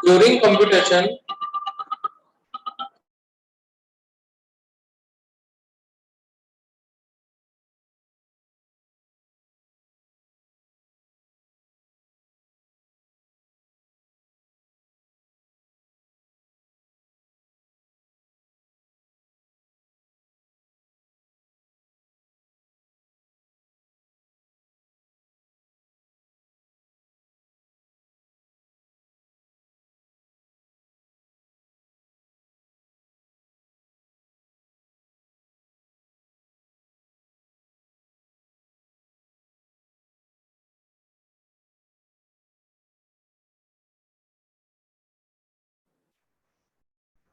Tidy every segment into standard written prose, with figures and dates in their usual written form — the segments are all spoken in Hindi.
during computation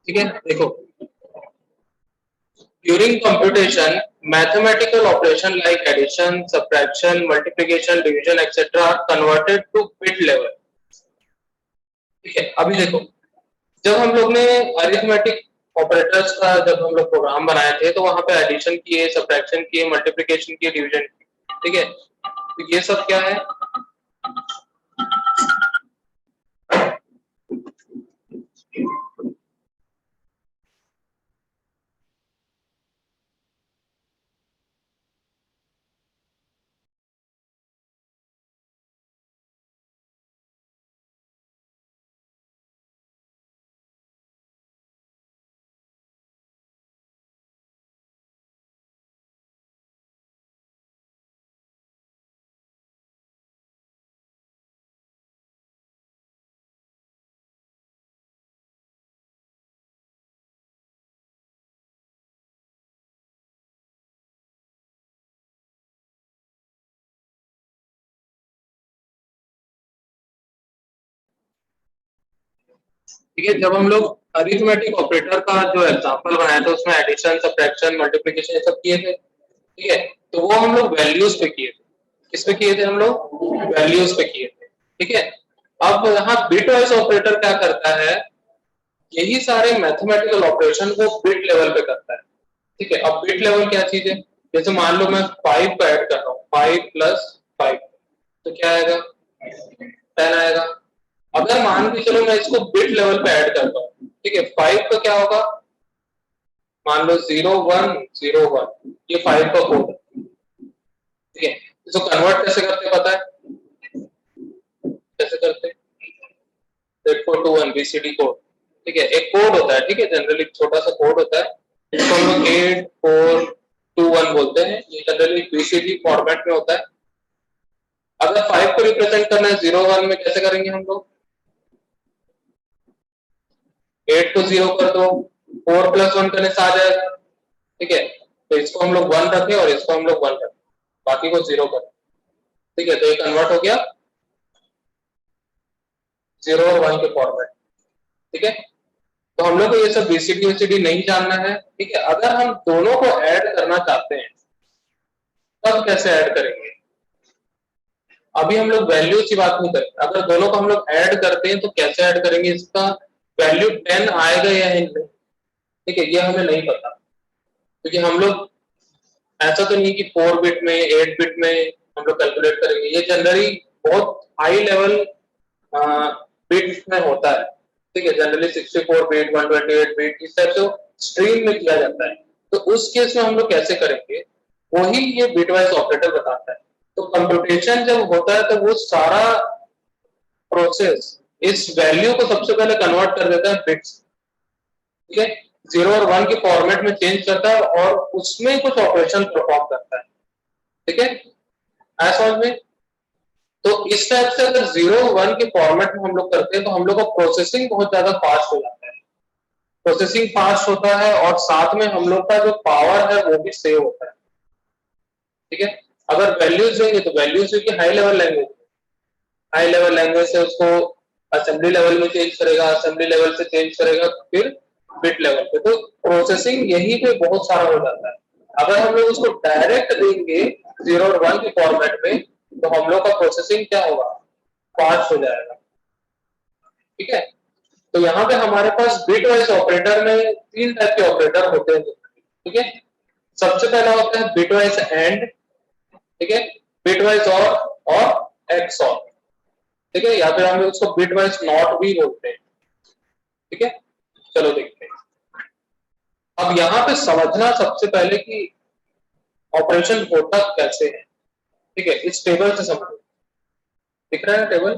ठीक है। देखो during computation mathematical operation like addition, subtraction, multiplication, division etc are converted to bit level। ठीक है। अभी देखो जब हम लोग ने अरिथमेटिक ऑपरेटर्स का जब हम लोग प्रोग्राम बनाए थे तो वहां पे एडिशन किए, सब्ट्रैक्शन किए, मल्टीप्लिकेशन किए, डिवीजन किए। ठीक है। तो ये सब क्या है? ठीक है। जब हम लोग अरिथमेटिक ऑपरेटर का जो एग्जांपल बनाया था उसमें एडिशन, सब्ट्रैक्शन, मल्टीप्लिकेशन ये सब किए थे। ठीक है। तो वो हम लोग वैल्यूज पे किए थे। किस पे किए थे? हम लोग वैल्यूज पे किए थे। ठीक है। अब यहाँ बिट वाइज ऑपरेटर क्या करता है? यही सारे मैथमेटिकल ऑपरेशन को बिट लेवल पे करता है। ठीक है। अब बिट लेवल क्या चीज है? जैसे मान लो मैं 5 का ऐड कर रहा हूँ, 5 प्लस 5 तो क्या आएगा? 10 आएगा। अगर मान के चलो मैं इसको बिट लेवल पे ऐड करता हूँ, ठीक है, 5 का क्या होगा? मान लो 0101 ये 5 का कोड है। ठीक है। इसको कन्वर्ट कैसे करते पता है? कैसे करते? 8421 बीसीडी कोड। ठीक है। एक कोड होता है, ठीक है, जनरली छोटा सा कोड होता है जिसको हम लोग 8421 बोलते हैं। ये जनरली बीसीडी फॉर्मेट में होता है। अगर 5 को रिप्रेजेंट करना है 01 में कैसे करेंगे हम लोग? 8 को 0 कर दो, 4 प्लस 1 करने से आ जाएगा। ठीक है। तो इसको हम लोग 1 रखें और इसको हम लोग 1 रखें, बाकी को 0 करें। ठीक है। तो ये कन्वर्ट हो गया 0 और 1 के फॉर्मेट। ठीक है। तो हम लोग को ये सब बीसीडी बीसीडी नहीं जानना है। ठीक है। अगर हम दोनों को ऐड करना चाहते हैं तब कैसे ऐड करेंगे? अभी हम लोग वैल्यू की बात नहीं करेंगे। अगर दोनों को हम लोग ऐड करते हैं तो कैसे ऐड करेंगे? इसका वैल्यू 10 आएगा या नहीं? ठीक है। ये हमें नहीं पता क्योंकि हम लोग ऐसा तो नहीं कि 4 बिट में 8 बिट में हम लोग कैलकुलेट करेंगे। ये जनरली बहुत हाई लेवल बिट्स में होता है। ठीक है। जनरली 64 बिट, 128 बिट इस टाइप से स्ट्रीम में किया जाता है। तो उस केस में हम लोग कैसे करेंगे वही ये बिटवाइज ऑपरेटर बताता है। तो कंप्यूटेशन जब होता है तो वो सारा प्रोसेस इस वैल्यू को सबसे पहले कन्वर्ट कर देता है बिट्स। ठीक है। 0 और 1 के फॉर्मेट में चेंज करता है और उसमें कुछ ऑपरेशन परफॉर्म करता है। ठीक है। ऐसा में तो इस टाइप से अगर 0-1 के फॉर्मेट में हम लोग करते हैं तो हम लोग का प्रोसेसिंग बहुत ज्यादा फास्ट हो जाता है। प्रोसेसिंग फास्ट होता है और साथ में हम लोग का जो पावर है वो भी सेव होता है। ठीक है। अगर वैल्यूज देंगे तो वैल्यूज की high level language, high level language से उसको असेंबली लेवल में चेंज करेगा, असेंबली लेवल से चेंज करेगा फिर बिट लेवल पे। तो प्रोसेसिंग यही पे बहुत सारा हो जाता है। अगर हम लोग उसको डायरेक्ट देंगे 0 और 1 के फॉर्मेट में तो हम लोग का प्रोसेसिंग क्या होगा? फास्ट हो जाएगा। ठीक है। तो यहाँ पे हमारे पास बिट वाइज ऑपरेटर में 3 टाइप के ऑपरेटर होते हैं। ठीक है। सबसे पहला होता है बिट वाइज एंड। ठीक है। बिट वाइज और एक्स और। ठीक है। या फिर हम उसको बिट वाइज नॉट भी बोलते हैं। ठीक है, चलो देखते हैं। अब यहाँ पे समझना सबसे पहले कि ऑपरेशन होता कैसे है। ठीक है, इस टेबल से समझो, दिख रहा है टेबल?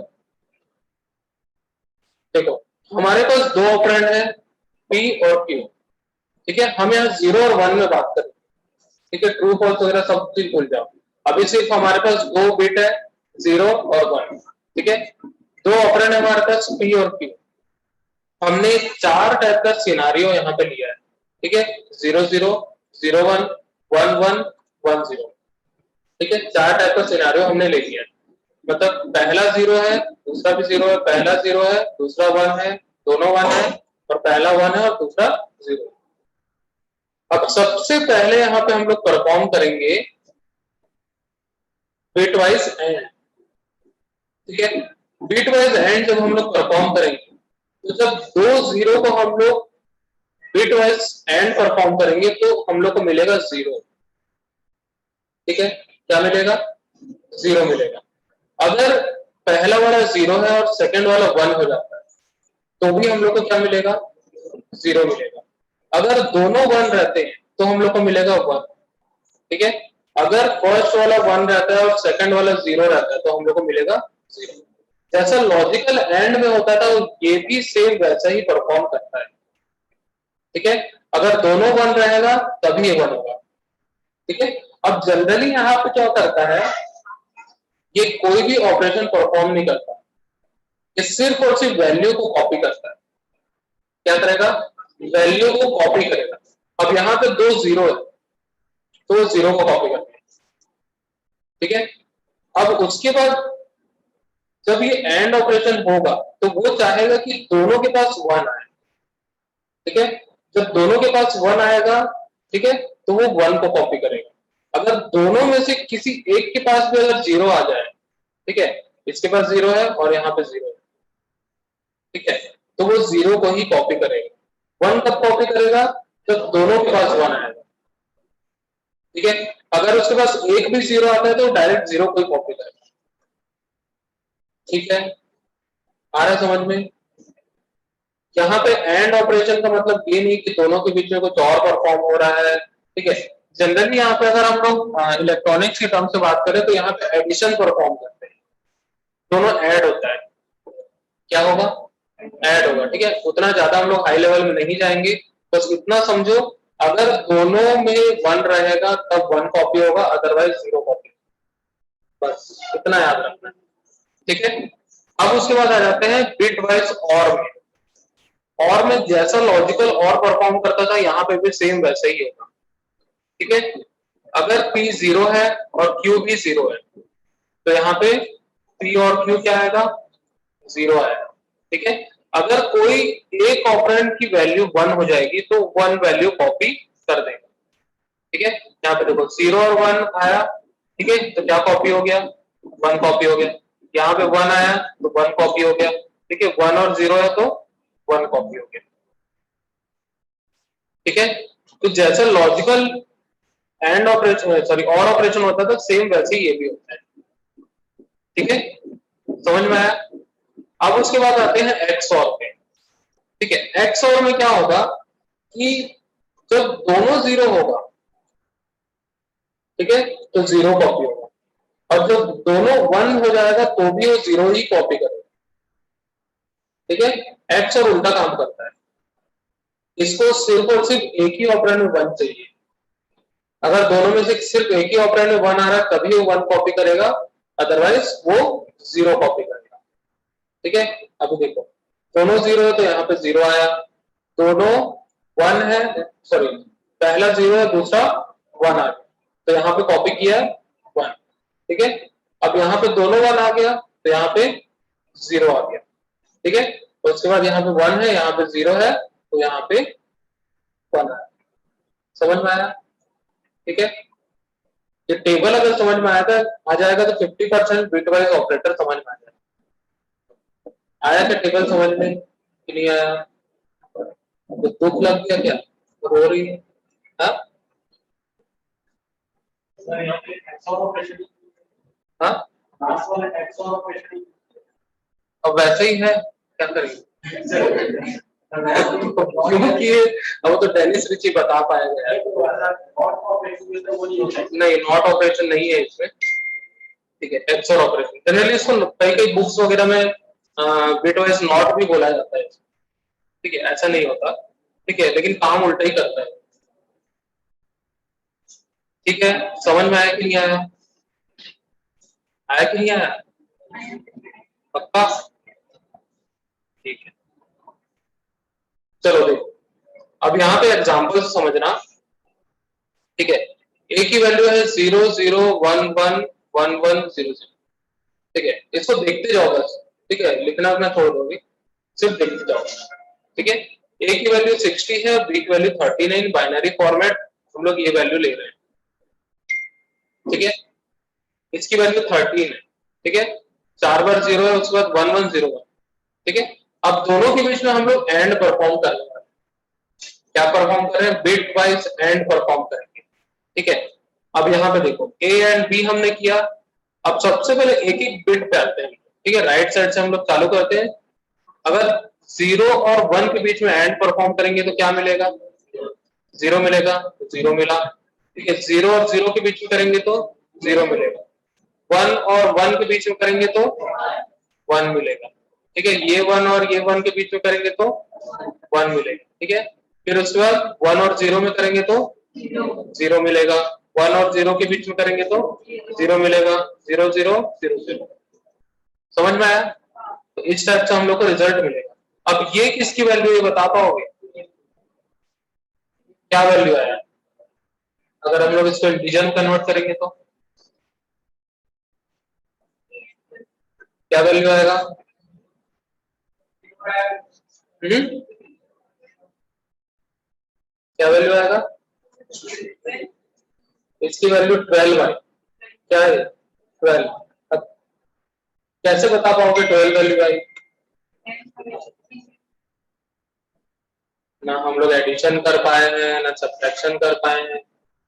देखो, हमारे पास दो ऑपरेंड है P और Q। ठीक है, हम यहाँ 0 और 1 में बात करें। ठीक है, ट्रू फॉल्स वगैरह सब चीज भूल जाओ, अभी सिर्फ हमारे पास दो बिट है, 0 और 1। ठीक है, दो ऑपरेंड है हमारे पास P और Q। हमने चार टाइप का सिनारियो यहाँ पे लिया है। ठीक है, 0 0 0 1 1 1 1 0। ठीक है, चार टाइप का सिनारियो हमने ले लिया है। मतलब पहला 0 है, दूसरा भी 0 है, पहला 0 है, दूसरा 1 है, दोनों 1 है, और पहला 1 है और दूसरा 0। अब सबसे पहले यहाँ पे हम लोग परफॉर्म करेंगे बिटवाइज एंड। ठीक है, बिटवाइज एंड जब हम लोग परफॉर्म करेंगे, तो जब दो 0 को हम लोग बिटवाइज एंड परफॉर्म करेंगे तो हम लोग को मिलेगा 0। ठीक है, क्या मिलेगा? 0 मिलेगा। अगर पहला वाला 0 है और सेकंड वाला 1 हो जाता है तो भी हम लोग को क्या मिलेगा? 0 मिलेगा। अगर दोनों 1 रहते हैं तो हम लोग को मिलेगा 1। ठीक है, अगर फर्स्ट वाला 1 रहता है और सेकंड वाला 0 रहता है तो हम लोग को मिलेगा 0। जैसा लॉजिकल एंड में होता था ये भी सेम वैसा ही परफॉर्म करता है। ठीक है, अगर दोनों 1 रहेगा तभी ये 1 होगा। ठीक है, अब जनरली यहाँ पे क्या करता है, ये कोई भी ऑपरेशन परफॉर्म नहीं करता, ये सिर्फ और सिर्फ वैल्यू को कॉपी करता है। क्या करेगा? वैल्यू को कॉपी करेगा। अब यहाँ पे दो 0 है तो 0 को कॉपी करते हैं। ठीक है, अब उसके बाद जब ये एंड ऑपरेशन होगा तो वो चाहेगा कि दोनों के पास 1 आए। ठीक है, जब दोनों के पास 1 आएगा, ठीक है, तो वो 1 को कॉपी करेगा। अगर दोनों में से किसी एक के पास भी अगर 0 आ जाए, ठीक है, इसके पास 0 है और यहाँ पे 0 है, ठीक है, तो वो 0 को ही कॉपी करेगा। 1 कब कॉपी करेगा? जब दोनों के पास 1 आएगा। ठीक है, अगर उसके पास एक भी 0 आता है तो डायरेक्ट 0 को ही कॉपी करेगा। ठीक है, आ रहा है समझ में? यहाँ पे एंड ऑपरेशन का मतलब ये नहीं कि दोनों के बीच में कुछ और परफॉर्म हो रहा है। ठीक है, जनरली यहाँ पे अगर हम लोग इलेक्ट्रॉनिक्स के टर्म से बात करें तो यहाँ पे एडिशन परफॉर्म करते हैं, दोनों ऐड होता है। क्या होगा? ऐड होगा। ठीक है, उतना ज्यादा हम लोग हाई लेवल में नहीं जाएंगे, बस इतना समझो, अगर दोनों में 1 रहेगा तब 1 कॉपी होगा, अदरवाइज 0 कॉपी। बस इतना याद रखना है। ठीक है, अब उसके बाद आ जाते हैं बिट वाइज और में। और में जैसा लॉजिकल और परफॉर्म करता था यहाँ पे भी सेम वैसा ही होगा। ठीक है, अगर P 0 है और Q भी 0 है तो यहाँ पे P और Q क्या आएगा? 0 आएगा। ठीक है, अगर कोई एक ऑपरेंड की वैल्यू 1 हो जाएगी तो 1 वैल्यू कॉपी कर देगा। ठीक है, यहाँ पे देखो 0 और 1 आया, ठीक है, तो क्या कॉपी हो गया? 1 कॉपी हो गया। यहाँ पे 1 आया तो 1 कॉपी हो गया। ठीक है, 1 और 0 है तो 1 कॉपी हो गया। ठीक है, तो जैसा लॉजिकल एंड ऑपरेशन, सॉरी, और ऑपरेशन होता था, सेम वैसे ही ये भी होता है। ठीक है, समझ में आया? अब उसके बाद आते हैं एक्सओर पे। ठीक है, एक्सओर में क्या होगा कि जब दोनों 0 होगा, ठीक है, तो 0 कॉपी होगा, और जब दोनों 1 हो जाएगा तो भी वो 0 ही कॉपी करेगा। ठीक है, एक्सओर उल्टा काम करता है, इसको सिर्फ और सिर्फ एक ही ऑपरेंड में 1 चाहिए। अगर दोनों में से सिर्फ एक ही ऑपरेंड में 1 आ रहा है तभी वो 1 कॉपी करेगा, अदरवाइज वो 0 कॉपी करेगा। ठीक है, अभी देखो, दोनों 0 है तो यहाँ पे 0 आया, दोनों 1 है, सॉरी, पहला 0 है, दूसरा 1 आ गया, तो यहाँ पे कॉपी किया 1। ठीक है, अब यहाँ पे दोनों 1 आ गया तो यहाँ पे 0 आ गया। ठीक है, तो उसके बाद यहाँ पे 1 है, यहाँ पे 0 है, तो यहाँ पे 1 आया। समझ में आया? ठीक है, ये टेबल अगर समझ में आ जाएगा तो 50% बिटवाइज ऑपरेटर समझ में आ जाएगा। आया क्या टेबल समझ में कि नहीं आया? तो दुख लग गया क्या? रो रही है? हाँ, हाँ, अब वैसे ही है, क्या करेंगे? क्यों किए? अब तो डेनिस रिची बता पाएगा यार। नहीं, नॉट ऑपरेशन नहीं है इसमें, ठीक है, एक्सोर ऑपरेशन। जनरली इसको कई कई बुक्स वगैरह में बिट वाइज नॉट भी बोला जाता है, ठीक है, ऐसा नहीं होता, ठीक है, लेकिन काम उल्टा ही करता है। ठीक है, समझ में आया कि नहीं आया? आया कि नहीं आया? पक्का? ठीक है, चलो देखो, अब यहाँ पे एग्जाम्पल समझना, ठीक है। ए की वैल्यू है 0 0 1 1 1 1 0 0, ठीक है, इसको देखते जाओ बस, ठीक है, लिखना मैं छोड़ दूंगी, सिर्फ देखते जाओ, ठीक है। ए की वैल्यू 60 है, बी की वैल्यू 39, बाइनरी फॉर्मेट हम लोग ये वैल्यू ले रहे हैं, ठीक है। इसकी वैल्यू 13 है, ठीक है, 4 बार 0 है, उसके बाद 1 1 0 1, ठीक है। अब दोनों के बीच में हम लोग एंड परफॉर्म कर रहे हैं, क्या परफॉर्म कर रहे हैं? बिट वाइज एंड परफॉर्म करेंगे, ठीक है। अब यहाँ पे देखो, ए एंड बी हमने किया, अब सबसे पहले एक एक बिट पे आते हैं, ठीक है, राइट साइड से हम लोग चालू करते हैं। अगर 0 और 1 के बीच में एंड परफॉर्म करेंगे तो क्या मिलेगा? 0 मिलेगा, तो 0 मिला, ठीक है। 0 और 0 के बीच में करेंगे तो 0 मिलेगा, 1 और 1 के बीच में करेंगे तो 1 मिलेगा, ठीक है। ये 1 और ये 1 के बीच में करेंगे तो 1 मिलेगा, ठीक है। फिर उसके बाद 1 और 0 में करेंगे तो 0 मिलेगा, 1 और 0 के बीच में करेंगे तो 0 मिलेगा, 0 0 0 0। समझ में आया? तो इस टाइप से हम लोग को रिजल्ट मिलेगा। अब ये किसकी वैल्यू, ये बता पाओगे? क्या वैल्यू आया अगर हम लोग इसको इंटीजर में कन्वर्ट करेंगे तो? क्या वैल्यू आएगा? क्या वैल्यू आएगा? इसकी वैल्यू 12 है, क्या है? 12। अब कैसे बता पाओगे 12 वैल्यू आई? ना हम लोग एडिशन कर पाए हैं, ना सब्ट्रैक्शन कर पाए हैं,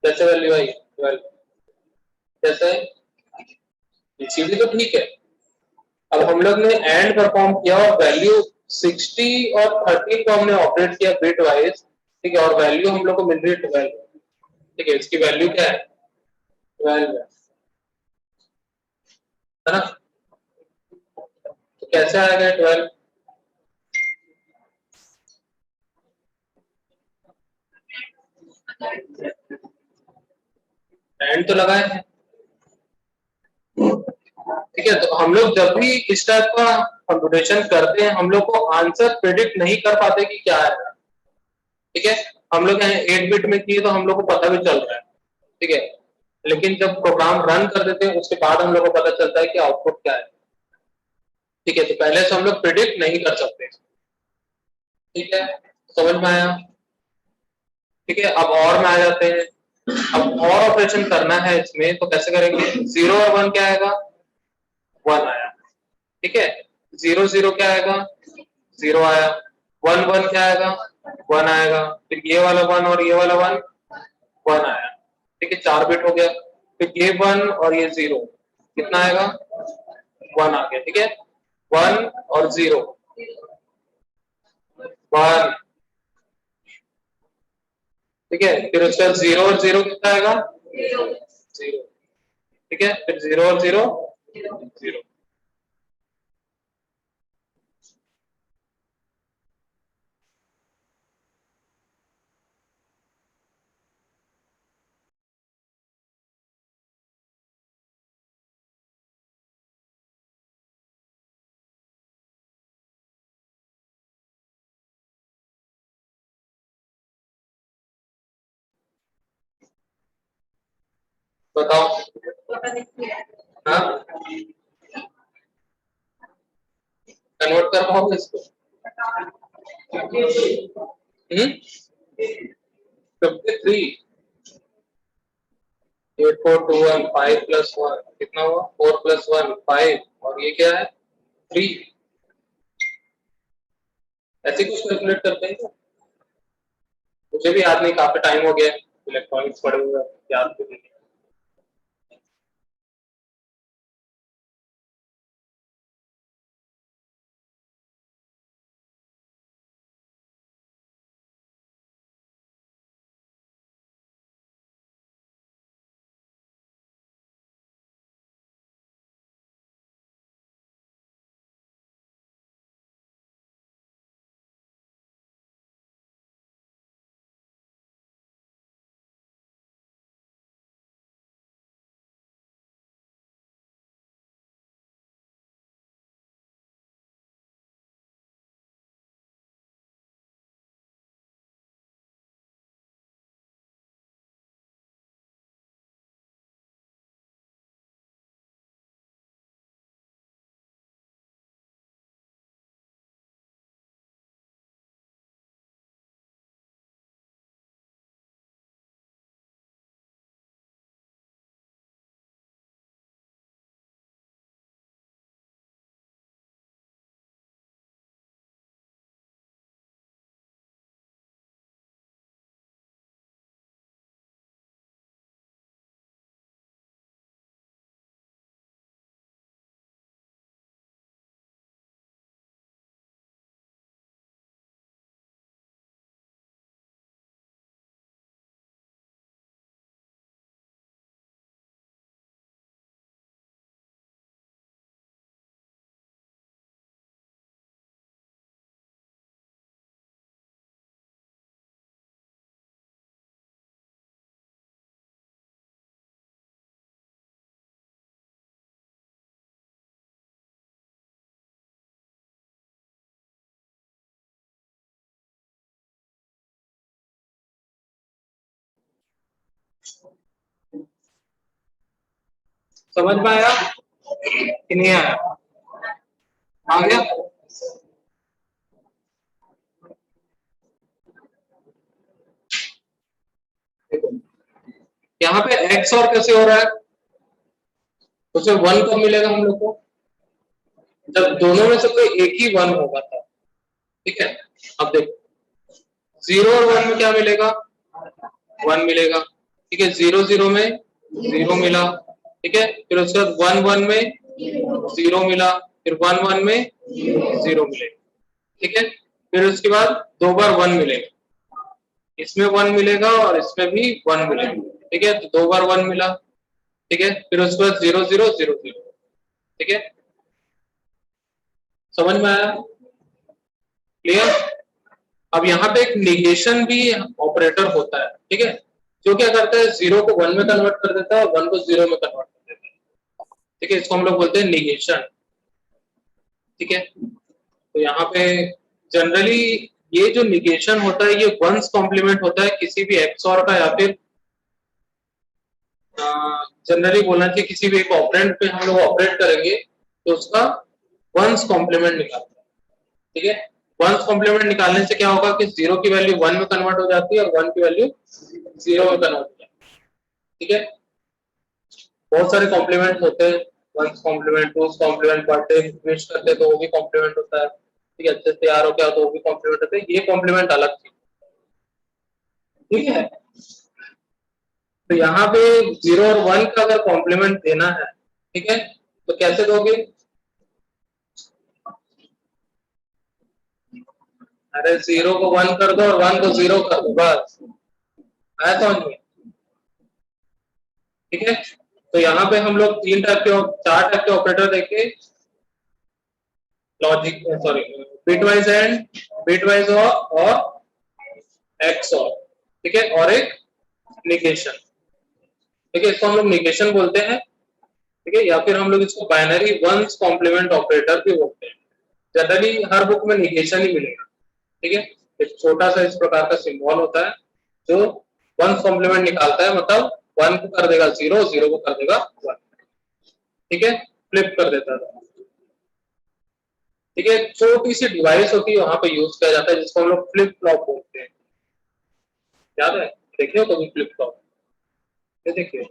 कैसे वैल्यू आई 12? कैसे? बीसीडी तो ठीक है, अब हम लोग ने एंड परफॉर्म किया और वैल्यू 60 और 13 को हमने ऑपरेट किया बिट वाइज, ठीक है, और वैल्यू हम लोग को मिल रही है 12, ठीक है, इसकी वैल्यू क्या है? 12 है ना? तो कैसे आएगा 12? एंड तो लगाए हैं, ठीक है। तो हम लोग जब भी इस टाइप का कंप्यूटेशन करते हैं, हम लोग को आंसर प्रिडिक्ट नहीं कर पाते कि क्या है, ठीक है। हम लोग यहाँ 8 बिट में किए तो हम लोग को पता भी चल रहा है, ठीक है, लेकिन जब प्रोग्राम रन कर देते हैं उसके बाद हम लोग को पता चलता है कि आउटपुट क्या है, ठीक है। तो पहले से हम लोग प्रिडिक्ट नहीं कर सकते, ठीक है, समझ में आया? ठीक है, अब और में आ जाते हैं। अब और ऑपरेशन करना है इसमें तो कैसे करेंगे? 0 और 1 क्या आएगा? 1 आया, ठीक है। 0 0 क्या आएगा? 0 आया। 1 1 क्या आएगा? 1 आएगा। फिर ये वाला 1 और ये वाला 1 1 आया, ठीक है, 4 बिट हो गया। फिर ये 1 और ये 0 कितना आएगा? 1 आ गया, ठीक है। 1 और 0 1, ठीक है। फिर उसका 0 और 0 कितना आएगा? 0, ठीक है। फिर 0 और 0 0। बताओ। हाँ, कन्वर्ट कर पाओगे इसको? 53, 8 4 2 1 5 प्लस 1 कितना हुआ? 4 प्लस 1 5, और ये क्या है? 3। ऐसे कुछ कैलकुलेट करते हैं क्या? मुझे भी याद नहीं, काफी टाइम हो गया इलेक्ट्रॉनिक्स पढ़े हुए, याद भी नहीं। समझ में आया कि नहीं आया? आ गया? देखो यहाँ पे एक्स और कैसे हो रहा है, उसे वन कब मिलेगा हम लोग को, जब दोनों में से कोई एक ही वन होगा था। ठीक है, अब देखो जीरो और वन में क्या मिलेगा, वन मिलेगा। ठीक है, जीरो जीरो में जीरो मिला। ठीक है, फिर उसके बाद वन वन में जीरो मिला, फिर वन वन में जीरो मिलेगा। ठीक है, फिर उसके बाद दो बार वन मिलेगा, इसमें वन मिलेगा और इसमें भी वन मिलेगा। ठीक है, तो दो बार वन मिला। ठीक है, फिर उसके बाद जीरो जीरो जीरो जीरो। ठीक है, समझ में आया? क्लियर? अब यहाँ पे एक निगेशन भी ऑपरेटर होता है। ठीक है, जो क्या करता है, जीरो को वन में कन्वर्ट कर देता है और वन को जीरो में कन्वर्ट कर देता है। ठीक है, इसको हम लोग बोलते हैं निगेशन। ठीक है, तो यहाँ पे जनरली ये जो निगेशन होता है ये वंस कॉम्प्लीमेंट होता है किसी भी एक्सऑर का, या फिर जनरली बोलना चाहिए किसी भी एक ऑपरेंड पे हम लोग ऑपरेट करेंगे तो उसका वंस कॉम्प्लीमेंट निकालते हैं। ठीक है, वंस कॉम्प्लीमेंट निकालने से क्या होगा कि जीरो की वैल्यू वन में कन्वर्ट हो जाती है और वन की वैल्यू जीरो में कन्वर्ट हो जाती है। ठीक है, बहुत सारे कॉम्प्लीमेंट होते हैं, once compliment, twice compliment, birthday wish करते हैं तो वो भी कॉम्प्लीमेंट होता है। ठीक है, अच्छे से तैयार हो गया तो वो भी कॉम्प्लीमेंट होता है, ये कॉम्प्लीमेंट अलग चीज। ठीक है, तो यहाँ पे जीरो और वन का अगर कॉम्प्लीमेंट देना है, ठीक है, तो कैसे दोगे? अरे जीरो को वन कर दो और वन को जीरो कर दो, बस आया समझ में? ठीक है, तो यहाँ पे हम लोग तीन टाइप के, चार टाइप के ऑपरेटर देखे, logic, sorry, bitwise and, bitwise और एक्स और। ठीक है, और एक निगेशन। ठीक है, इसको हम लोग निगेशन बोलते हैं। ठीक है, या फिर हम लोग इसको बाइनरी वंस कॉम्प्लीमेंट ऑपरेटर भी बोलते हैं। जनरली हर बुक में निगेशन ही मिलेगा। ठीक है, एक छोटा सा इस प्रकार का सिंबल होता है जो वंस कॉम्प्लीमेंट निकालता है, मतलब वन को कर देगा जीरो, जीरो को कर देगा वन। ठीक है, फ्लिप कर देता है। ठीक है, छोटी सी डिवाइस होती है वहां पे यूज किया जाता है जिसको हम लोग फ्लिप फ्लॉप बोलते हैं। याद है? देखिए कभी फ्लिप फ्लॉप, ये देखिए।